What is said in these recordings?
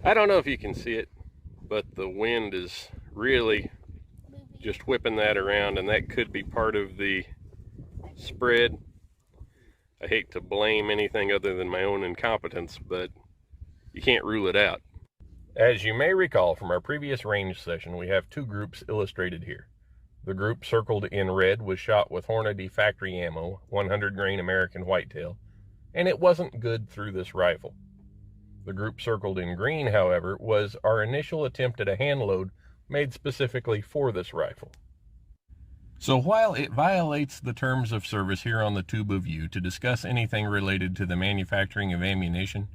I don't know if you can see it, but the wind is really just whipping that around, and that could be part of the spread. I hate to blame anything other than my own incompetence, but you can't rule it out. As you may recall from our previous range session, we have two groups illustrated here. The group circled in red was shot with Hornady factory ammo, 100 grain American whitetail, and it wasn't good through this rifle. The group circled in green, however, was our initial attempt at a hand load made specifically for this rifle. So while it violates the terms of service here on the Tube of You to discuss anything related to the manufacturing of ammunition,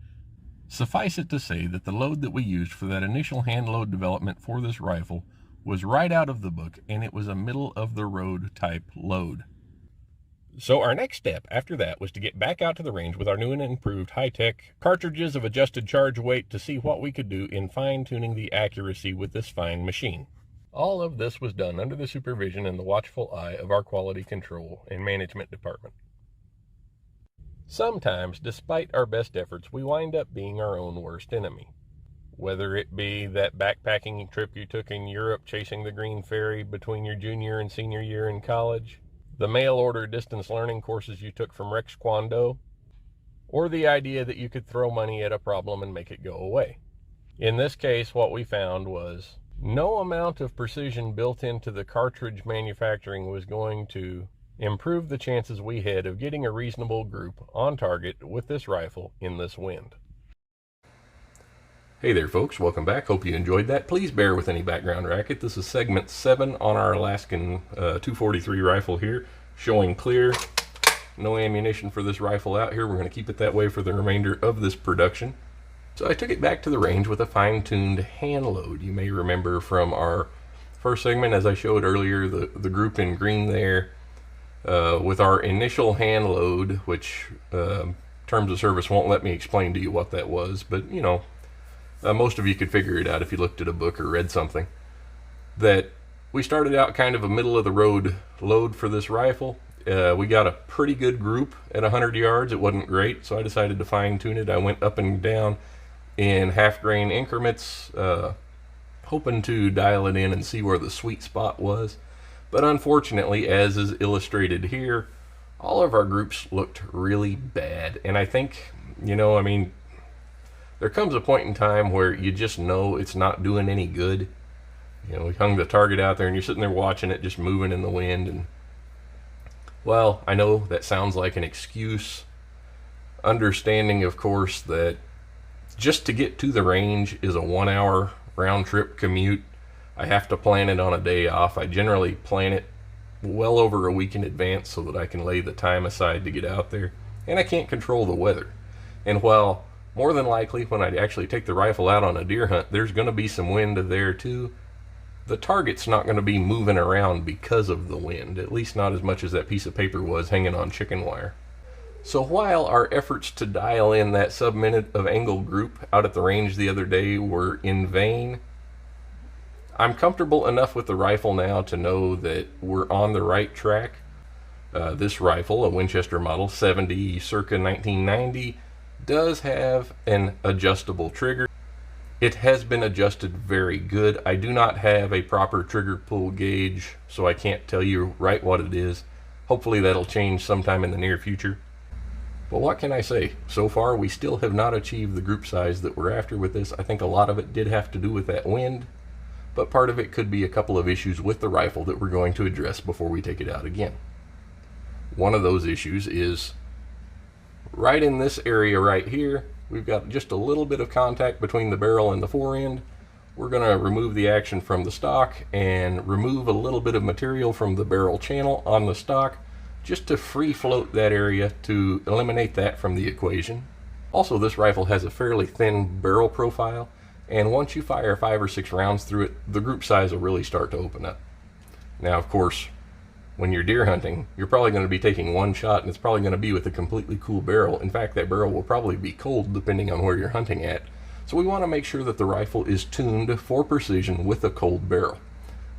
suffice it to say that the load that we used for that initial hand load development for this rifle was right out of the book, and it was a middle-of-the-road type load. So our next step after that was to get back out to the range with our new and improved high-tech cartridges of adjusted charge weight to see what we could do in fine-tuning the accuracy with this fine machine. All of this was done under the supervision and the watchful eye of our quality control and management department. Sometimes, despite our best efforts, we wind up being our own worst enemy. Whether it be that backpacking trip you took in Europe chasing the Green Ferry between your junior and senior year in college, the mail-order distance learning courses you took from Rex Kwon Do, or the idea that you could throw money at a problem and make it go away. In this case, what we found was no amount of precision built into the cartridge manufacturing was going to improve the chances we had of getting a reasonable group on target with this rifle in this wind. Hey there folks, welcome back. Hope you enjoyed that. Please bear with any background racket. This is segment 7 on our Alaskan 243 rifle here, showing clear. No ammunition for this rifle out here. We're going to keep it that way for the remainder of this production. So I took it back to the range with a fine-tuned hand load. You may remember from our first segment, as I showed earlier, the group in green there, with our initial hand load, which terms of service won't let me explain to you what that was, but you know, most of you could figure it out if you looked at a book or read something. That we started out kind of a middle-of-the-road load for this rifle. We got a pretty good group at 100 yards. It wasn't great, so I decided to fine-tune it. I went up and down in half-grain increments, hoping to dial it in and see where the sweet spot was. But unfortunately, as is illustrated here, all of our groups looked really bad. And I think, you know, I mean, there comes a point in time where you just know it's not doing any good. You know, we hung the target out there and you're sitting there watching it just moving in the wind. And, well, I know that sounds like an excuse. Understanding, of course, that just to get to the range is a 1-hour round-trip commute. I have to plan it on a day off. I generally plan it well over a week in advance so that I can lay the time aside to get out there. And I can't control the weather. And while more than likely when I actually take the rifle out on a deer hunt, there's going to be some wind there too, the target's not going to be moving around because of the wind, at least not as much as that piece of paper was hanging on chicken wire. So while our efforts to dial in that sub-minute of angle group out at the range the other day were in vain, I'm comfortable enough with the rifle now to know that we're on the right track. This rifle, a Winchester Model 70 circa 1990, does have an adjustable trigger. It has been adjusted very good. I do not have a proper trigger pull gauge, so I can't tell you right what it is. Hopefully that'll change sometime in the near future. But what can I say? So far we still have not achieved the group size that we're after with this. I think a lot of it did have to do with that wind, but part of it could be a couple of issues with the rifle that we're going to address before we take it out again. One of those issues is right in this area right here. We've got just a little bit of contact between the barrel and the forend. We're going to remove the action from the stock and remove a little bit of material from the barrel channel on the stock just to free float that area to eliminate that from the equation. Also, this rifle has a fairly thin barrel profile, and once you fire 5 or 6 rounds through it, the group size will really start to open up. Now, of course, when you're deer hunting, you're probably going to be taking one shot, and it's probably going to be with a completely cool barrel. In fact, that barrel will probably be cold depending on where you're hunting at. So we want to make sure that the rifle is tuned for precision with a cold barrel.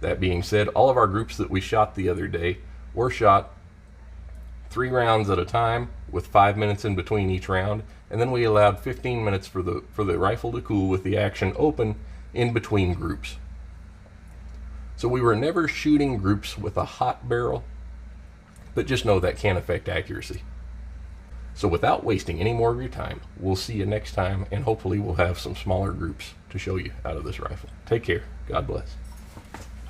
That being said, all of our groups that we shot the other day were shot 3 rounds at a time with 5 minutes in between each round, and then we allowed 15 minutes for the rifle to cool with the action open in between groups. So we were never shooting groups with a hot barrel, but just know that can affect accuracy. So without wasting any more of your time, we'll see you next time, and hopefully we'll have some smaller groups to show you out of this rifle. Take care. God bless.